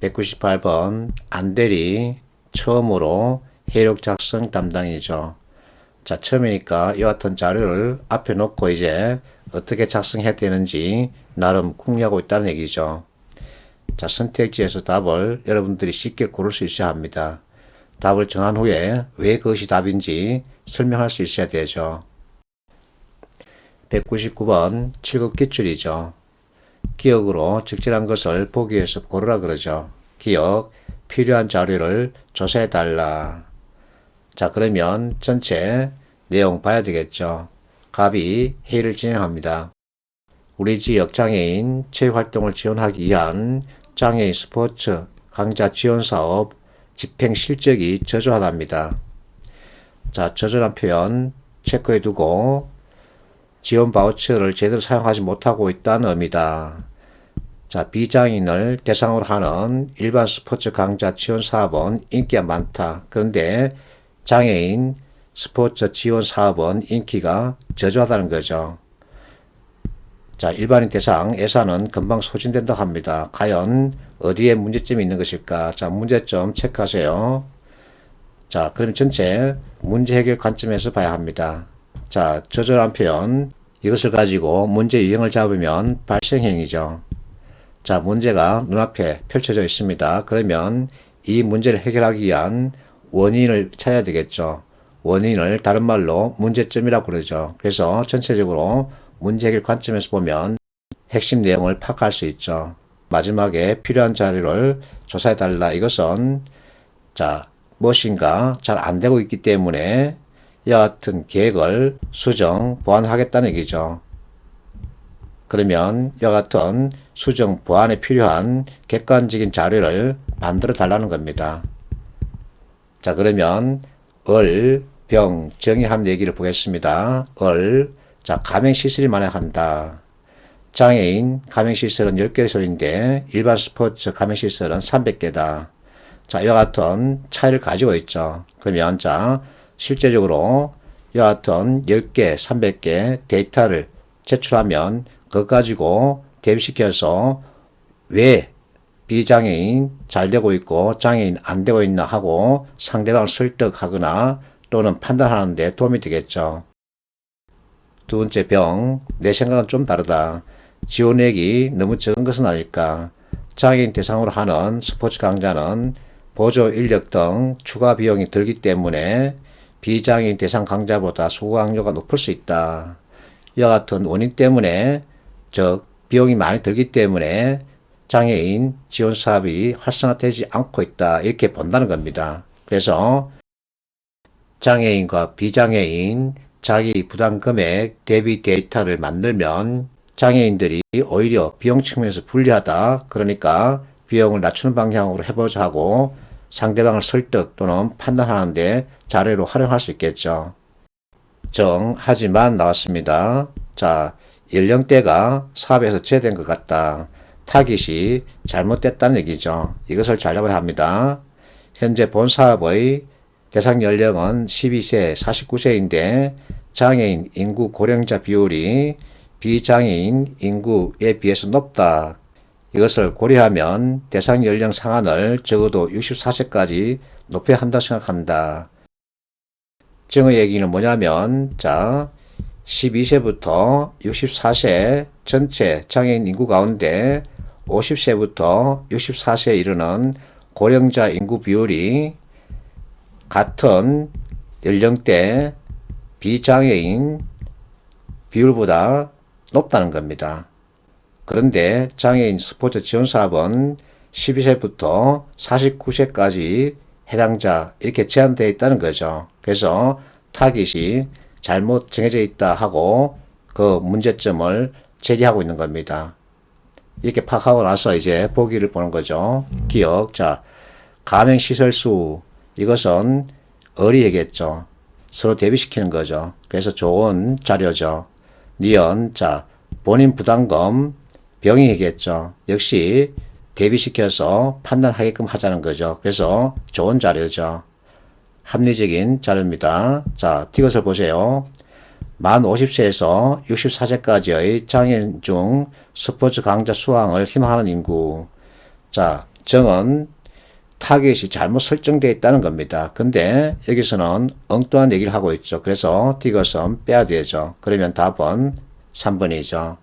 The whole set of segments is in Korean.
198번 안대리 처음으로 해력 작성 담당이죠. 자, 처음이니까 이와 같은 자료를 앞에 놓고 이제 어떻게 작성해야 되는지 나름 궁리하고 있다는 얘기죠. 자, 선택지에서 답을 여러분들이 쉽게 고를 수 있어야 합니다. 답을 정한 후에 왜 그것이 답인지 설명할 수 있어야 되죠. 199번 7급 기출이죠. 기억으로 적절한 것을 보기 위해서 고르라 그러죠. 기억, 필요한 자료를 조사해달라. 자, 그러면 전체 내용 봐야 되겠죠. 갑이 회의를 진행합니다. 우리 지역 장애인 체육활동을 지원하기 위한 장애인 스포츠 강좌 지원 사업 집행 실적이 저조하답니다. 자, 저조한 표현 체크해 두고 지원 바우처를 제대로 사용하지 못하고 있다는 의미다. 자, 비장애인을 대상으로 하는 일반 스포츠 강좌 지원 사업은 인기가 많다. 그런데 장애인 스포츠 지원 사업은 인기가 저조하다는 거죠. 자, 일반인 대상 예산은 금방 소진된다고 합니다. 과연 어디에 문제점이 있는 것일까? 자, 문제점 체크하세요. 자, 그럼 전체 문제 해결 관점에서 봐야 합니다. 자, 저절한 표현, 이것을 가지고 문제 유형을 잡으면 발생행위죠. 자, 문제가 눈앞에 펼쳐져 있습니다. 그러면 이 문제를 해결하기 위한 원인을 찾아야 되겠죠. 원인을 다른 말로 문제점이라고 그러죠. 그래서 전체적으로 문제 해결 관점에서 보면 핵심 내용을 파악할 수 있죠. 마지막에 필요한 자료를 조사해달라. 이것은 자, 무엇인가 잘 안되고 있기 때문에 이와 같은 계획을 수정, 보완하겠다는 얘기죠. 그러면 이와 같은 수정, 보완에 필요한 객관적인 자료를 만들어 달라는 겁니다. 자, 그러면 을, 병, 정의 한 얘기를 보겠습니다. 자, 가맹시설이 만약한다. 장애인 가맹시설은 10개소인데 일반 스포츠 가맹시설은 300개다. 자, 이와 같은 차이를 가지고 있죠. 그러면 자, 실제적으로 이와 같은 10개, 300개 데이터를 제출하면 그것 가지고 대비시켜서 왜 비장애인 잘 되고 있고 장애인 안 되고 있나 하고 상대방을 설득하거나 또는 판단하는 데 도움이 되겠죠. 두 번째 병, 내 생각은 좀 다르다. 지원액이 너무 적은 것은 아닐까. 장애인 대상으로 하는 스포츠 강좌는 보조 인력 등 추가 비용이 들기 때문에 비장애인 대상 강좌보다 수강료가 높을 수 있다. 이와 같은 원인 때문에 즉 비용이 많이 들기 때문에 장애인 지원 사업이 활성화되지 않고 있다. 이렇게 본다는 겁니다. 그래서 장애인과 비장애인 자기 부담 금액 대비 데이터를 만들면 장애인들이 오히려 비용 측면에서 불리하다. 그러니까 비용을 낮추는 방향으로 해보자 하고 상대방을 설득 또는 판단하는데 자료로 활용할 수 있겠죠. 하지만 나왔습니다. 자, 연령대가 사업에서 제외된 것 같다. 타깃이 잘못됐다는 얘기죠. 이것을 잘 잡아야 합니다. 현재 본 사업의 대상 연령은 12세, 49세인데 장애인 인구 고령자 비율이 비장애인 인구에 비해서 높다. 이것을 고려하면 대상 연령 상한을 적어도 64세까지 높여야 한다 생각한다. 정의 얘기는 뭐냐면 자, 12세부터 64세 전체 장애인 인구 가운데 50세부터 64세에 이르는 고령자 인구 비율이 같은 연령대 비장애인 비율보다 높다는 겁니다. 그런데 장애인 스포츠 지원 사업은 12세부터 49세까지 해당자 이렇게 제한되어 있다는 거죠. 그래서 타깃이 잘못 정해져 있다 하고 그 문제점을 제기하고 있는 겁니다. 이렇게 파악하고 나서 이제 보기를 보는 거죠. 기억, 자, 가맹시설 수, 이것은 어리겠죠. 서로 대비시키는 거죠. 그래서 좋은 자료죠. 니은, 자, 본인 부담금, 병이겠죠. 역시 대비시켜서 판단하게끔 하자는 거죠. 그래서 좋은 자료죠. 합리적인 자료입니다. 자, 이것을 보세요. 만 50세에서 64세까지의 장애인 중 스포츠 강좌 수강을 희망하는 인구. 자, 정은 타겟이 잘못 설정되어 있다는 겁니다. 근데 여기서는 엉뚱한 얘기를 하고 있죠. 그래서 디귿은 빼야 되죠. 그러면 답은 3번이죠.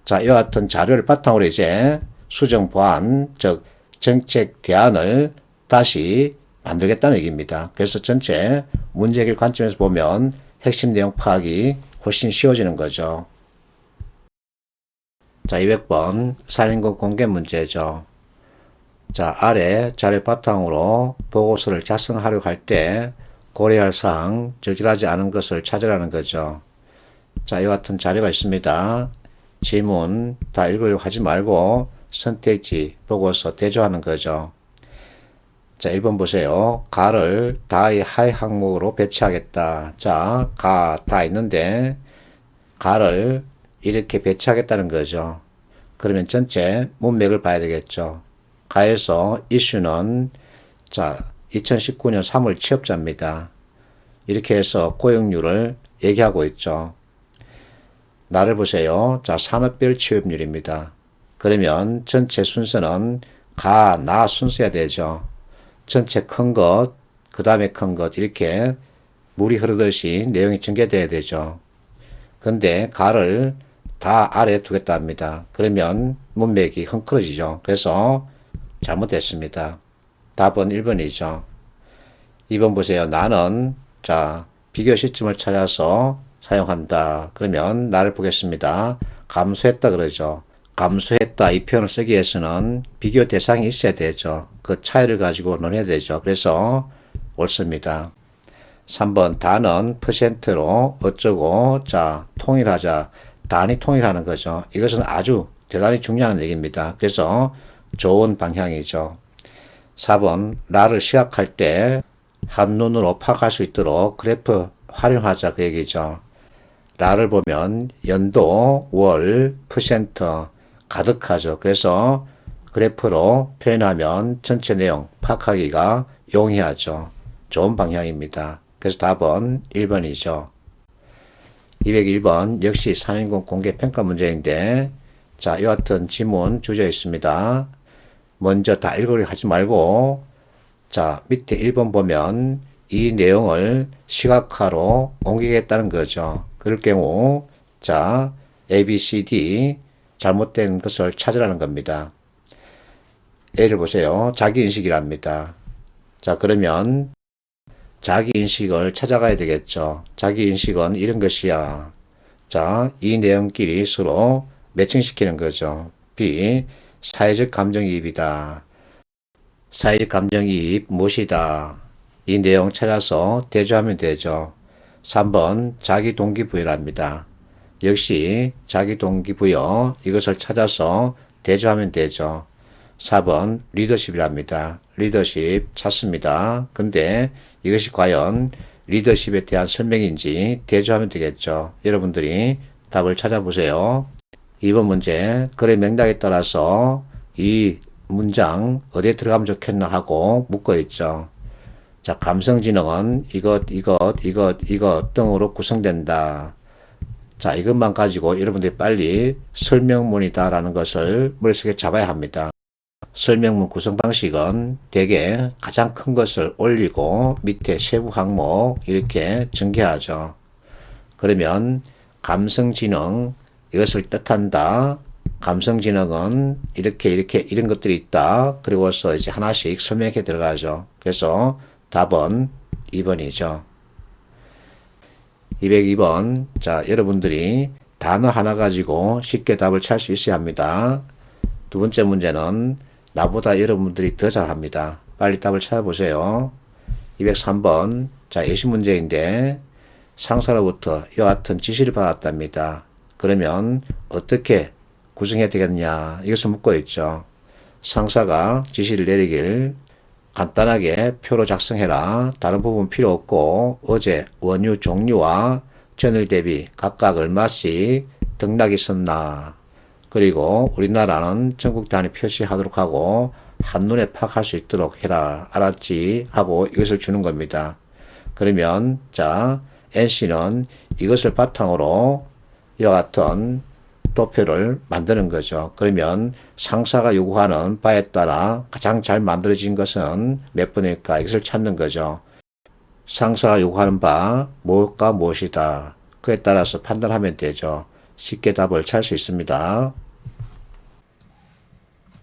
자, 이와 같은 자료를 바탕으로 이제 수정 보완, 즉 정책 대안을 다시 만들겠다는 얘기입니다. 그래서 전체 문제 해결 관점에서 보면 핵심 내용 파악이 훨씬 쉬워지는 거죠. 자, 200번 산인국 공개 문제죠. 자, 아래 자료 바탕으로 보고서를 작성하려고 할 때 고려할 사항, 적절하지 않은 것을 찾으라는 거죠. 자, 이와 같은 자료가 있습니다. 지문 다 읽으려고 하지 말고 선택지 보고서 대조하는 거죠. 자, 1번 보세요. 가를 다의 하의 항목으로 배치하겠다. 자, 가 다 있는데 가를 이렇게 배치하겠다는 거죠. 그러면 전체 문맥을 봐야 되겠죠. 가에서 이슈는 자 2019년 3월 취업자입니다. 이렇게 해서 고용률을 얘기하고 있죠. 나를 보세요. 자, 산업별 취업률입니다. 그러면 전체 순서는 가, 나 순서야 되죠. 전체 큰 것, 그 다음에 큰 것 이렇게 물이 흐르듯이 내용이 전개돼야 되죠. 근데 가를 다 아래에 두겠다 합니다. 그러면 문맥이 헝클어지죠. 그래서 잘못됐습니다. 답은 1번이죠. 2번 보세요. 나는 자 비교 시점을 찾아서 사용한다. 그러면 나를 보겠습니다. 감수했다 그러죠. 감수했다 이 표현을 쓰기 위해서는 비교 대상이 있어야 되죠. 그 차이를 가지고 논해야 되죠. 그래서 옳습니다. 3번 다는 퍼센트로 어쩌고 자 통일하자. 단위 통일하는 거죠. 이것은 아주 대단히 중요한 얘기입니다. 그래서 좋은 방향이죠. 4번 나를 시각할 때 한눈으로 파악할 수 있도록 그래프 활용하자 그 얘기죠. 나를 보면 연도, 월, 퍼센트 가득하죠. 그래서 그래프로 표현하면 전체 내용 파악하기가 용이하죠. 좋은 방향입니다. 그래서 답은 1번이죠. 201번 역시 산인공 공개 평가 문제인데 자, 이와 같은 지문 주제 있습니다. 먼저 다 읽으려 하지 말고 자, 밑에 1번 보면 이 내용을 시각화로 옮기겠다는 거죠. 그럴 경우 자, A, B, C, D 잘못된 것을 찾으라는 겁니다. A를 보세요. 자기인식이랍니다. 자, 그러면 자기인식을 찾아가야 되겠죠. 자기인식은 이런 것이야. 자, 이 내용끼리 서로 매칭시키는 거죠. B. 사회적 감정이입이다. 사회적 감정이입 무엇이다. 이 내용 찾아서 대조하면 되죠. 3번 자기 동기부여랍니다. 역시 자기 동기부여 이것을 찾아서 대조하면 되죠. 4번 리더십이랍니다. 리더십 찾습니다. 근데 이것이 과연 리더십에 대한 설명인지 대조하면 되겠죠. 여러분들이 답을 찾아보세요. 2번 문제 글의 맥락에 따라서 이 문장 어디에 들어가면 좋겠나 하고 묶어 있죠. 자, 감성지능은 이것 등으로 구성된다. 자, 이것만 가지고 여러분들이 빨리 설명문이다라는 것을 머릿속에 잡아야 합니다. 설명문 구성 방식은 대개 가장 큰 것을 올리고 밑에 세부 항목 이렇게 전개하죠. 그러면 감성지능 이것을 뜻한다. 감성지능은 이런 것들이 있다. 그리고서 이제 하나씩 설명해 들어가죠. 그래서 답은 2번이죠. 202번. 자, 여러분들이 단어 하나 가지고 쉽게 답을 찾을 수 있어야 합니다. 두 번째 문제는 나보다 여러분들이 더 잘합니다. 빨리 답을 찾아보세요. 203번. 자, 예시 문제인데 상사로부터 이와 같은 지시를 받았답니다. 그러면 어떻게 구성해야 되겠냐 이것을 묻고 있죠. 상사가 지시를 내리길 간단하게 표로 작성해라. 다른 부분 필요 없고 어제 원유 종류와 전일 대비 각각 얼마씩 등락이 있었나. 그리고 우리나라는 전국 단위 표시하도록 하고 한눈에 파악할 수 있도록 해라. 알았지? 하고 이것을 주는 겁니다. 그러면 자 NC는 이것을 바탕으로 이와 같은 도표를 만드는 거죠. 그러면 상사가 요구하는 바에 따라 가장 잘 만들어진 것은 몇 번일까? 이것을 찾는 거죠. 상사가 요구하는 바 무엇과 무엇이다. 그에 따라서 판단하면 되죠. 쉽게 답을 찾을 수 있습니다.